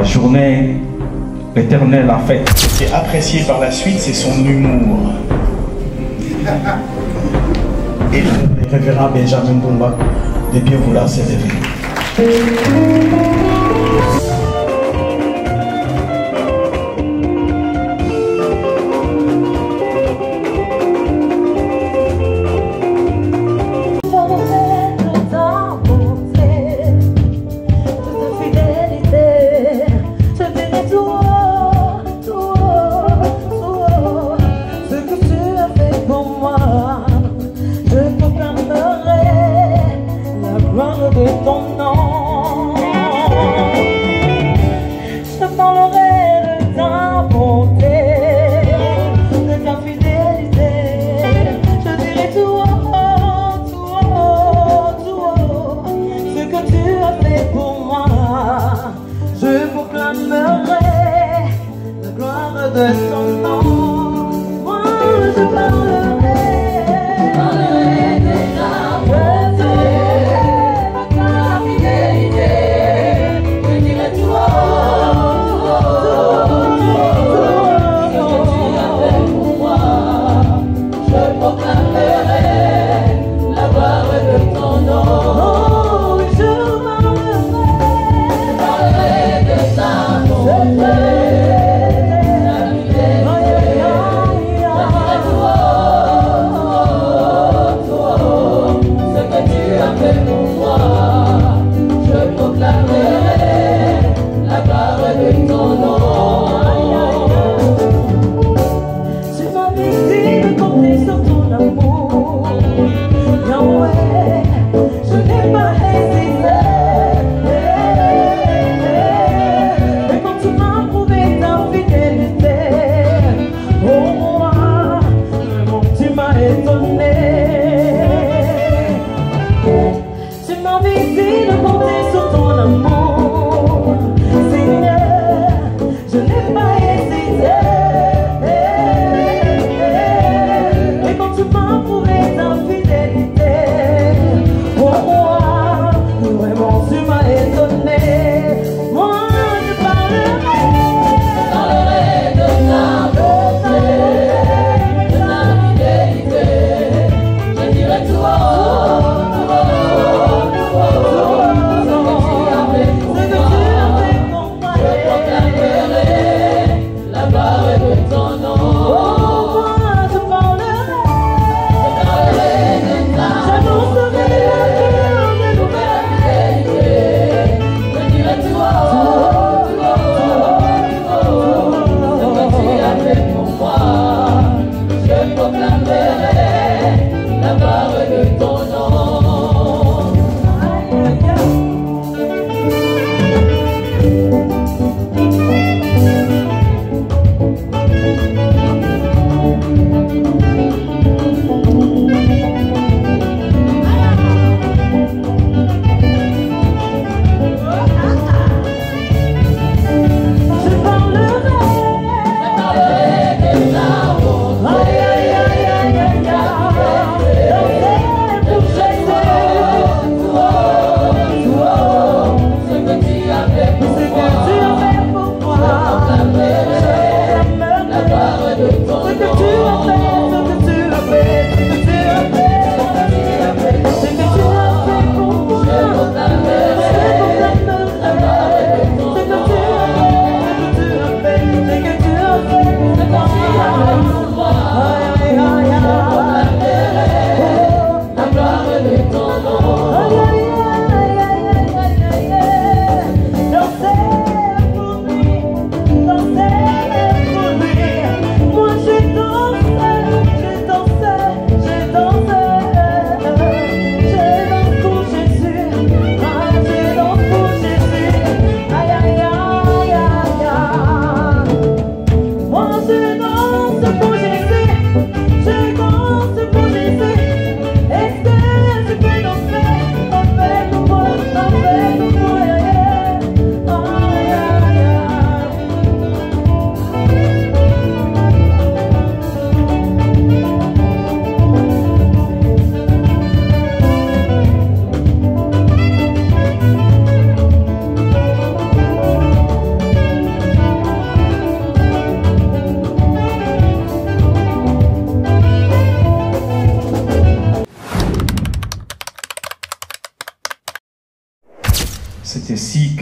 journée l'Éternel a faite. Ce qui est apprécié par la suite, c'est son humour. Et le révérend Benjamin Boumba, de bien vouloir s'élever.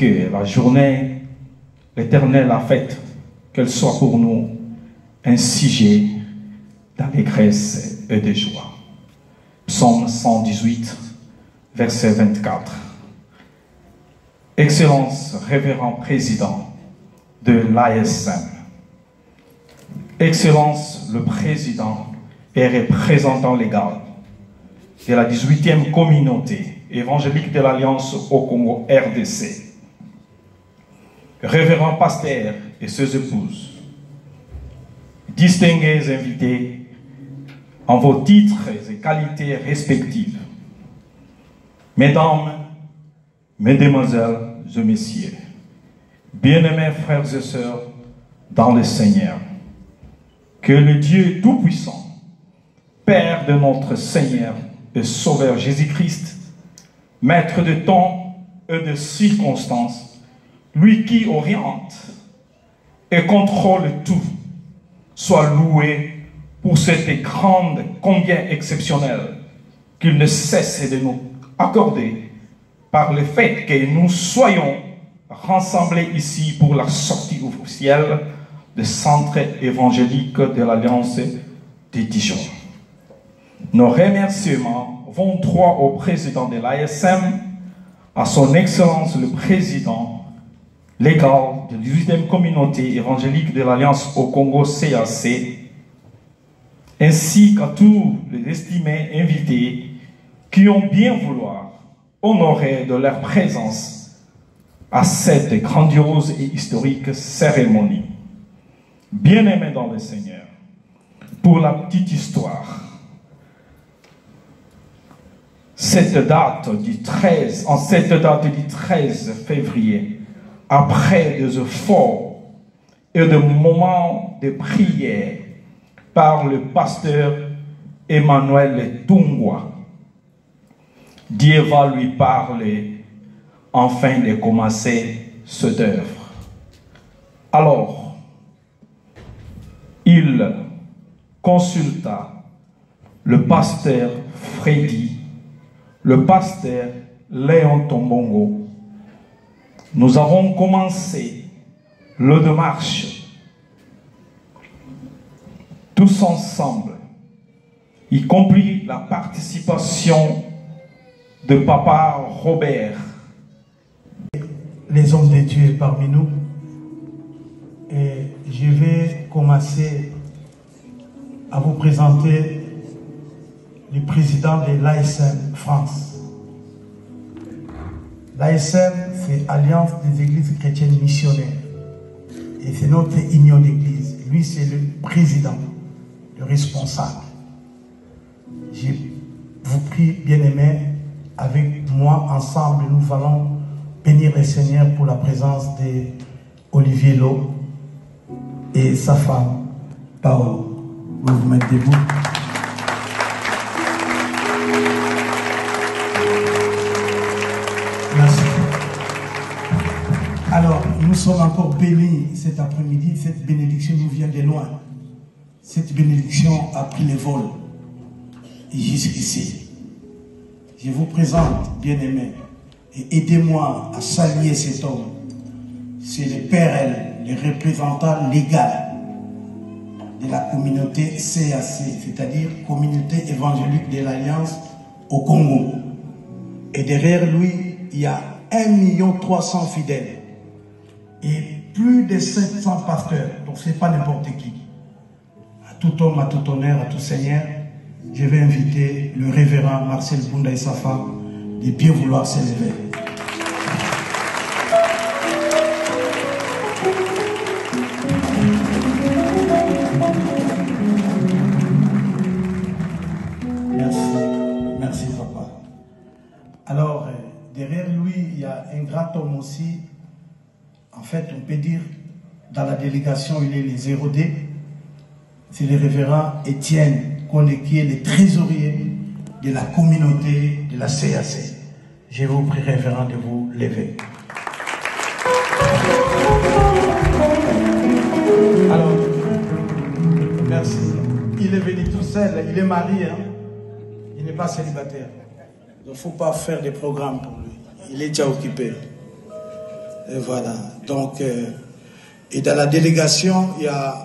que la journée, l'Éternel a faite, qu'elle soit pour nous un sujet d'allégresse et de joie. Psaume 118, verset 24. Excellence, révérend président de l'ASM. Excellence, le président et représentant légal de la 18e communauté évangélique de l'Alliance au Congo RDC. Révérend pasteur et ses épouses, distingués invités en vos titres et qualités respectives, mesdames, mesdemoiselles et messieurs, bien-aimés frères et sœurs dans le Seigneur, que le Dieu Tout-Puissant, Père de notre Seigneur et Sauveur Jésus-Christ, Maître de temps et de circonstances, lui qui oriente et contrôle tout, soit loué pour cette grande combien exceptionnelle qu'il ne cesse de nous accorder par le fait que nous soyons rassemblés ici pour la sortie officielle du centre évangélique de l'Alliance de Dijon. Nos remerciements vont droit au président de l'ASM, à son Excellence le président légal de la 18e communauté évangélique de l'Alliance au Congo CAC, ainsi qu'à tous les estimés invités qui ont bien vouloir honorer de leur présence à cette grandiose et historique cérémonie. Bien-aimés dans le Seigneur, pour la petite histoire, en cette date du 13 février, après des efforts et des moments de prière par le pasteur Emmanuel Tungwa, Dieu va lui parler enfin de commencer cette œuvre. Alors, il consulta le pasteur Freddy, le pasteur Léon Tombongo. Nous avons commencé le démarche tous ensemble, y compris la participation de Papa Robert. Les hommes de Dieu parmi nous. Et je vais commencer à vous présenter le président de l'ASM France. L'ASM, c'est Alliance des Églises chrétiennes missionnaires. Et c'est notre union d'église. Lui, c'est le président, le responsable. Je vous prie, bien-aimés, avec moi, ensemble, nous allons bénir le Seigneur pour la présence d'Olivier Lo et sa femme, Paolo. Vous vous mettez debout. Merci. Alors, nous sommes encore bénis cet après-midi. Cette bénédiction nous vient de loin. Cette bénédiction a pris le vol. Et jusqu'ici, je vous présente, bien-aimés, et aidez-moi à saluer cet homme. C'est le PRL, le représentant légal de la communauté CAC, c'est-à-dire Communauté évangélique de l'Alliance au Congo. Et derrière lui, il y a 1 300 000 fidèles et plus de 700 pasteurs. Donc ce n'est pas n'importe qui. À tout homme, à tout honneur, à tout seigneur, je vais inviter le révérend Marcel Bunda et sa femme de bien vouloir s'élever. Merci papa. Alors, derrière lui, il y a un grand homme aussi. En fait, on peut dire, dans la délégation, il est les 0D. C'est le révérend Étienne Kone, qui est le trésorier de la communauté de la CAC. Je vous prie, révérend, de vous lever. Alors, merci. Il est venu tout seul, il est marié, hein? Il n'est pas célibataire. Il ne faut pas faire des programmes pour lui. Il est déjà occupé. Et voilà. Donc, et dans la délégation, il y a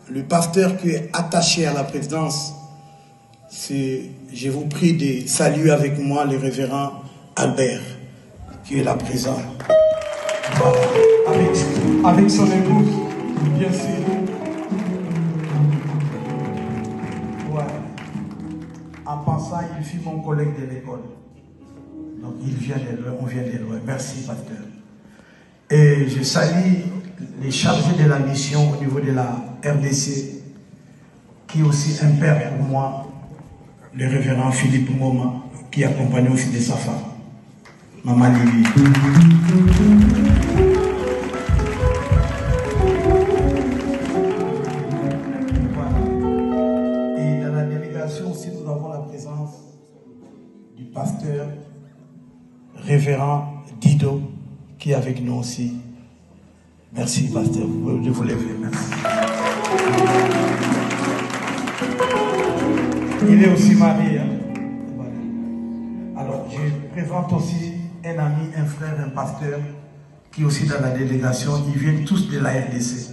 le pasteur qui est attaché à la présidence. Je vous prie de saluer avec moi le révérend Albert, qui est là présent. Voilà. Avec son épouse, bien sûr. Ouais. En passant, il fut mon collègue de l'école. Donc, il vient de loin, on vient de loin. Merci, pasteur. Et je salue les chargés de la mission au niveau de la RDC, qui est aussi un père pour moi, le révérend Philippe Ngoma, qui accompagne aussi de sa femme, Maman Lili. Voilà. Et dans la délégation aussi, nous avons la présence du pasteur révérend Dido, qui est avec nous aussi. Merci, pasteur, vous pouvez vous lever. Merci. Il est aussi marié. Hein? Voilà. Alors, je présente aussi un ami, un frère, un pasteur, qui est aussi dans la délégation. Ils viennent tous de la RDC.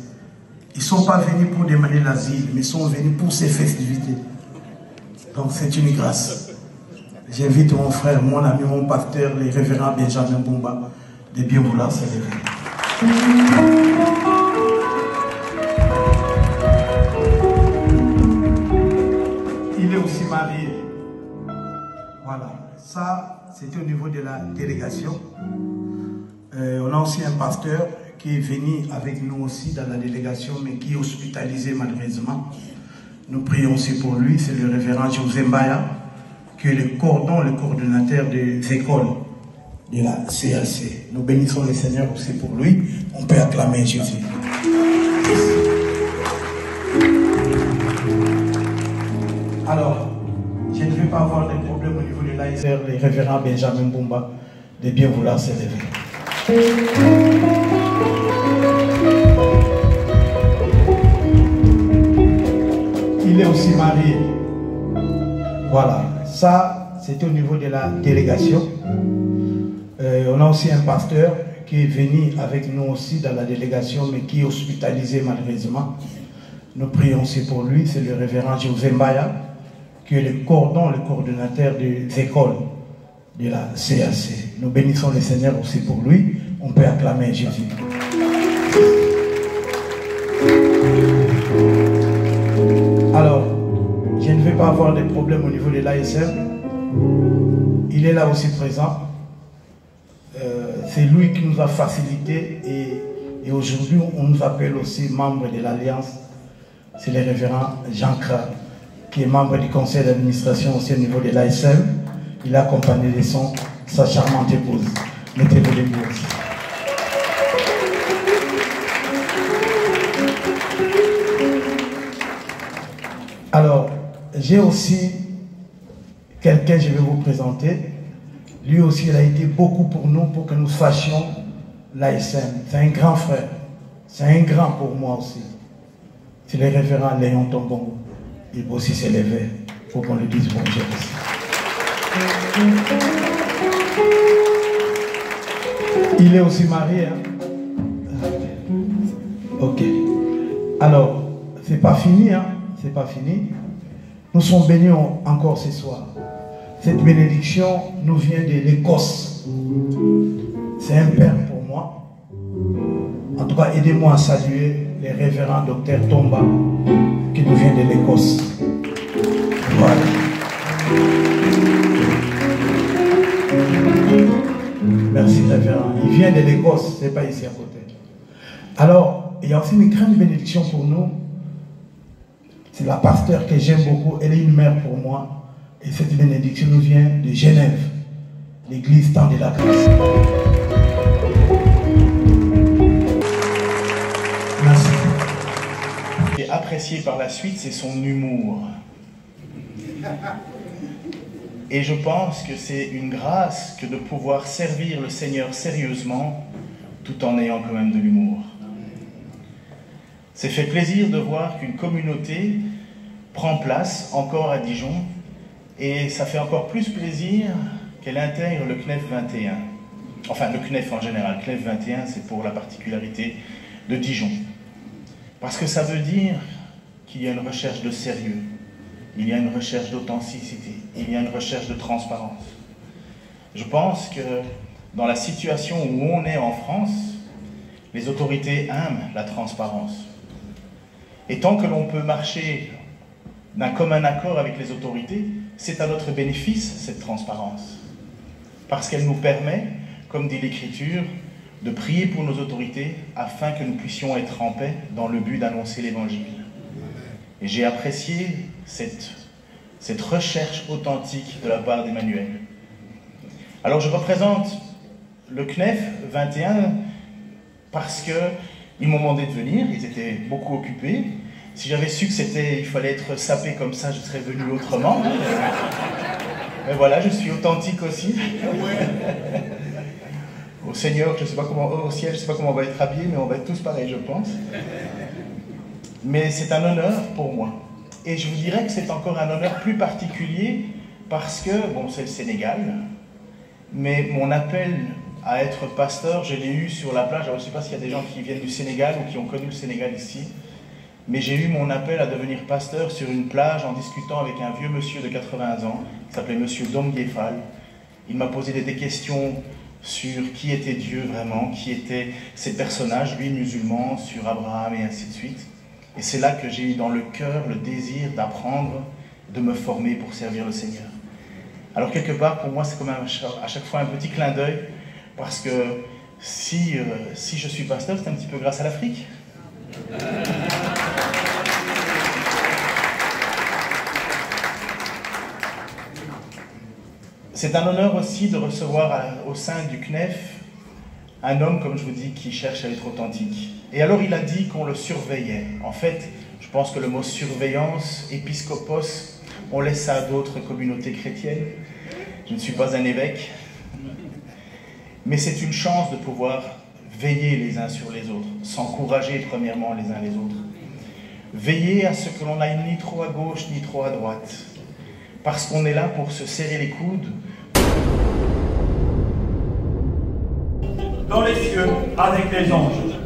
Ils ne sont pas venus pour demander l'asile, mais ils sont venus pour ces festivités. Donc, c'est une grâce. J'invite mon frère, mon ami, mon pasteur, le révérend Benjamin Bumba, de bien vouloir se lever. Il est aussi marié. Voilà. Ça, c'était au niveau de la délégation. On a aussi un pasteur qui est venu avec nous aussi dans la délégation, mais qui est hospitalisé malheureusement. Nous prions aussi pour lui. C'est le révérend José Mbaya, qui est le coordonnateur des écoles de la CAC. Nous bénissons le Seigneur aussi pour lui. On peut acclamer Jésus. Alors, je ne vais pas avoir de problème au niveau de l'ASR, le révérend Benjamin Bumba, de bien vouloir se lever. Il est aussi marié. Voilà. Ça, c'était au niveau de la délégation. On a aussi un pasteur qui est venu avec nous aussi dans la délégation, mais qui est hospitalisé malheureusement. Nous prions aussi pour lui. C'est le révérend José Mbaya, qui est le coordonnateur des écoles de la CAC. Nous bénissons le Seigneur aussi pour lui. On peut acclamer Jésus. Alors, je ne vais pas avoir de problème au niveau de l'ASM. Il est là aussi présent. C'est lui qui nous a facilité et aujourd'hui on nous appelle aussi membre de l'Alliance. C'est le révérend Jean Kra, qui est membre du conseil d'administration aussi au niveau de l'ASM. Il est accompagné de sa charmante épouse. Mettez-vous debout aussi. Alors, j'ai aussi quelqu'un, je vais vous présenter. Lui aussi, il a été beaucoup pour nous, pour que nous fassions l'ASM. C'est un grand frère. C'est un grand pour moi aussi. C'est le révérend Léon Tombongo. Il peut aussi se lever pour qu'on lui dise bonjour aussi. Il est aussi marié. Hein? Ok. Alors, c'est pas fini, hein? C'est pas fini. Nous sommes bénis encore ce soir. Cette bénédiction nous vient de l'Écosse. C'est un père pour moi. En tout cas, aidez-moi à saluer le révérend docteur Tomba, qui nous vient de l'Écosse. Voilà. Merci révérend. Il vient de l'Écosse, c'est pas ici à côté. Alors, il y a aussi une grande bénédiction pour nous. C'est la pasteur que j'aime beaucoup. Elle est une mère pour moi. Et cette bénédiction nous vient de Genève, l'église Temps de la Grâce. Merci. Et apprécié par la suite, c'est son humour. Et je pense que c'est une grâce que de pouvoir servir le Seigneur sérieusement, tout en ayant quand même de l'humour. C'est fait plaisir de voir qu'une communauté prend place encore à Dijon, et ça fait encore plus plaisir qu'elle intègre le CNEF 21. enfin le CNEF en général, CNEF 21, c'est pour la particularité de Dijon. Parce que ça veut dire qu'il y a une recherche de sérieux, il y a une recherche d'authenticité, il y a une recherche de transparence. Je pense que dans la situation où on est en France, les autorités aiment la transparence. Et tant que l'on peut marcher d'un commun accord avec les autorités, c'est à notre bénéfice cette transparence. Parce qu'elle nous permet, comme dit l'Écriture, de prier pour nos autorités afin que nous puissions être en paix dans le but d'annoncer l'Évangile. Et j'ai apprécié cette recherche authentique de la part d'Emmanuel. Alors je représente le CNEF 21 parce qu'ils m'ont demandé de venir, ils étaient beaucoup occupés. Si j'avais su que il fallait être sapé comme ça, je serais venu autrement. Mais voilà, je suis authentique aussi. Au Seigneur, je sais pas comment, au ciel, je ne sais pas comment on va être habillés, mais on va être tous pareils, je pense. Mais c'est un honneur pour moi. Et je vous dirais que c'est encore un honneur plus particulier parce que, bon, c'est le Sénégal, mais mon appel à être pasteur, je l'ai eu sur la plage. Alors, je ne sais pas s'il y a des gens qui viennent du Sénégal ou qui ont connu le Sénégal ici, mais j'ai eu mon appel à devenir pasteur sur une plage en discutant avec un vieux monsieur de 80 ans, qui s'appelait monsieur Domgué Fall. Il m'a posé des questions sur qui était Dieu vraiment, qui étaient ces personnages, lui musulman, sur Abraham et ainsi de suite. Et c'est là que j'ai eu dans le cœur le désir d'apprendre, de me former pour servir le Seigneur. Alors quelque part, pour moi, c'est comme à chaque fois un petit clin d'œil, parce que si je suis pasteur, c'est un petit peu grâce à l'Afrique. C'est un honneur aussi de recevoir au sein du CNEF un homme, comme je vous dis, qui cherche à être authentique. Et alors il a dit qu'on le surveillait. En fait, je pense que le mot surveillance, épiscopos, on laisse ça à d'autres communautés chrétiennes. Je ne suis pas un évêque. Mais c'est une chance de pouvoir veiller les uns sur les autres, s'encourager premièrement les uns les autres. Veiller à ce que l'on n'aille ni trop à gauche ni trop à droite. Parce qu'on est là pour se serrer les coudes. Dans les cieux, avec les anges.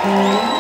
Amen.